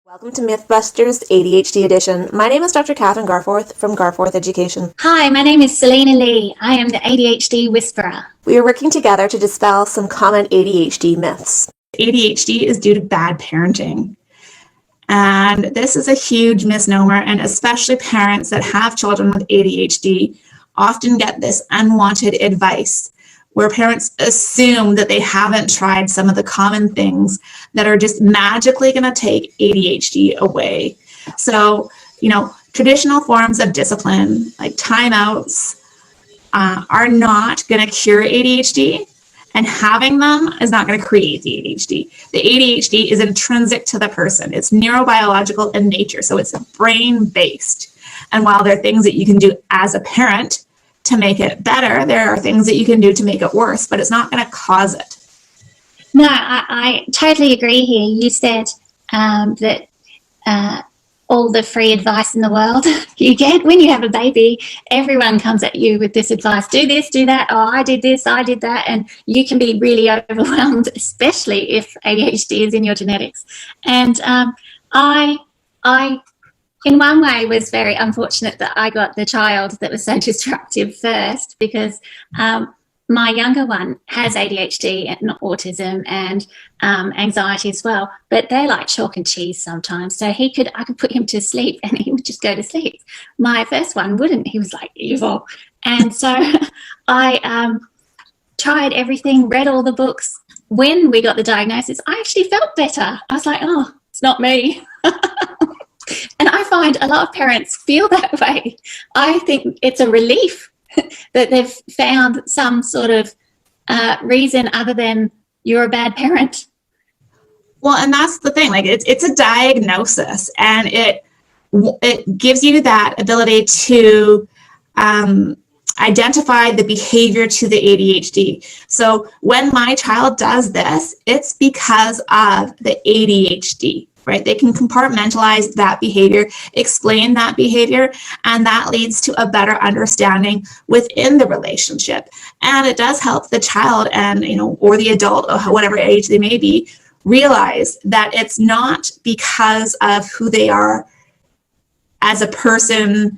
Welcome to Mythbusters ADHD edition. My name is Dr. Catherine Garforth from Garforth Education. Hi, my name is Selena Lee. I am the ADHD Whisperer. We are working together to dispel some common ADHD myths. ADHD is due to bad parenting. And this is a huge misnomer, and especially parents that have children with ADHD often get this unwanted advice where parents assume that they haven't tried some of the common things that are just magically going to take ADHD away. So, traditional forms of discipline like timeouts are not going to cure ADHD, and having them is not going to create the ADHD. The ADHD is intrinsic to the person. It's neurobiological in nature, so it's brain-based. And while there are things that you can do as a parent to make it better, there are things that you can do to make it worse, but it's not going to cause it. No, I totally agree here. You said that all the free advice in the world you get when you have a baby, everyone comes at you with this advice. Do this, do that. Oh, I did this, I did that. And you can be really overwhelmed, especially if ADHD is in your genetics. And I in one way was very unfortunate that I got the child that was so disruptive first, because my younger one has ADHD and autism and anxiety as well, but they're like chalk and cheese sometimes. So I could put him to sleep and he would just go to sleep. My first one wouldn't. He was like evil. And so I tried everything, read all the books. When we got the diagnosis, I actually felt better. I was like, oh, it's not me. And I find a lot of parents feel that way. I think it's a relief that they've found some sort of reason other than you're a bad parent. Well, and that's the thing. Like it's a diagnosis, and it gives you that ability to identify the behavior to the ADHD. So when my child does this, it's because of the ADHD. Right? They can compartmentalize that behavior, explain that behavior, and that leads to a better understanding within the relationship. And it does help the child and, or the adult, or whatever age they may be, realize that it's not because of who they are as a person,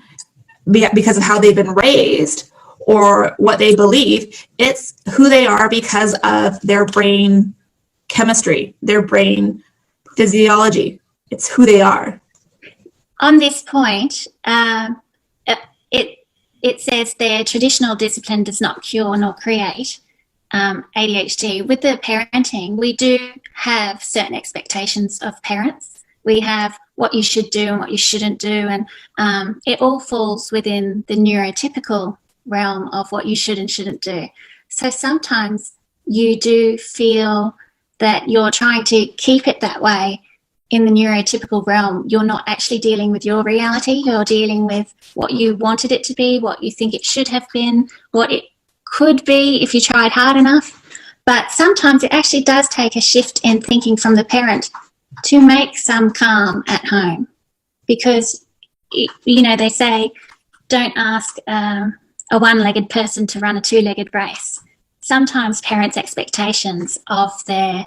because of how they've been raised or what they believe. It's who they are because of their brain chemistry, their brain physiology. It's who they are. On this point, it says their traditional discipline does not cure nor create ADHD. With the parenting, we do have certain expectations of parents. We have what you should do and what you shouldn't do, and it all falls within the neurotypical realm of what you should and shouldn't do. So sometimes you do feel that you're trying to keep it that way in the neurotypical realm. You're not actually dealing with your reality. You're dealing with what you wanted it to be, what you think it should have been, what it could be if you tried hard enough. But sometimes it actually does take a shift in thinking from the parent to make some calm at home. Because, they say, don't ask a one-legged person to run a two-legged race. Sometimes parents' expectations of their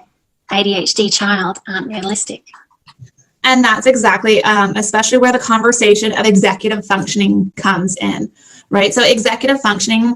ADHD child aren't realistic. And that's exactly, especially where the conversation of executive functioning comes in, right? So executive functioning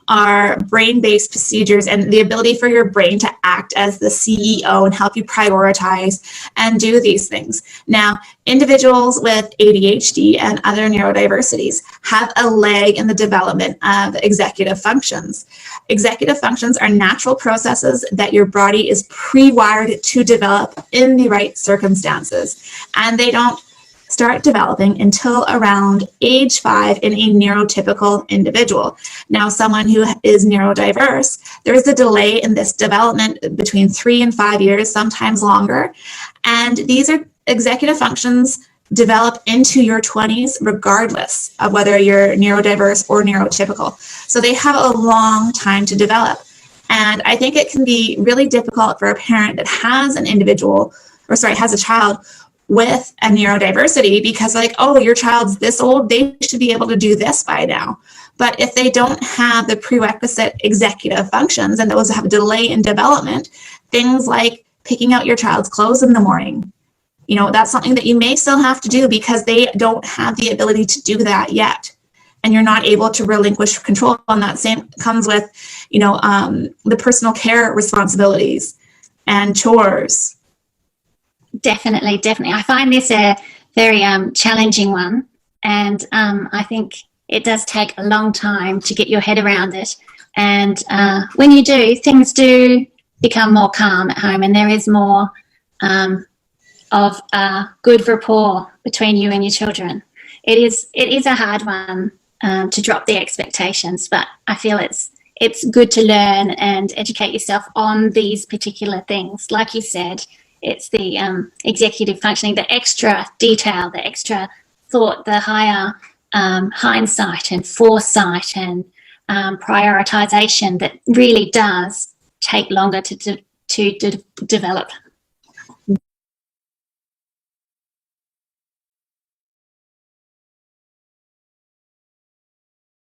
are brain-based procedures and the ability for your brain to act as the CEO and help you prioritize and do these things. Now, individuals with ADHD and other neurodiversities have a leg in the development of executive functions. Executive functions are natural processes that your body is pre-wired to develop in the right circumstances, and they don't start developing until around age 5 in a neurotypical individual. Now, someone who is neurodiverse, there's a delay in this development between 3 and 5 years, sometimes longer. And these are executive functions develop into your 20s, regardless of whether you're neurodiverse or neurotypical. So they have a long time to develop. And I think it can be really difficult for a parent that has has a child with a neurodiversity, because your child's this old, they should be able to do this by now. But if they don't have the prerequisite executive functions, and those have a delay in development, things like picking out your child's clothes in the morning, that's something that you may still have to do because they don't have the ability to do that yet. And you're not able to relinquish control. And that same comes with, the personal care responsibilities and chores. Definitely. I find this a very challenging one. And I think it does take a long time to get your head around it. And when you do, things do become more calm at home, and there is more of good rapport between you and your children. It is a hard one to drop the expectations, but I feel it's good to learn and educate yourself on these particular things. Like you said, it's the executive functioning, the extra detail, the extra thought, the higher hindsight and foresight and prioritization that really does take longer to develop.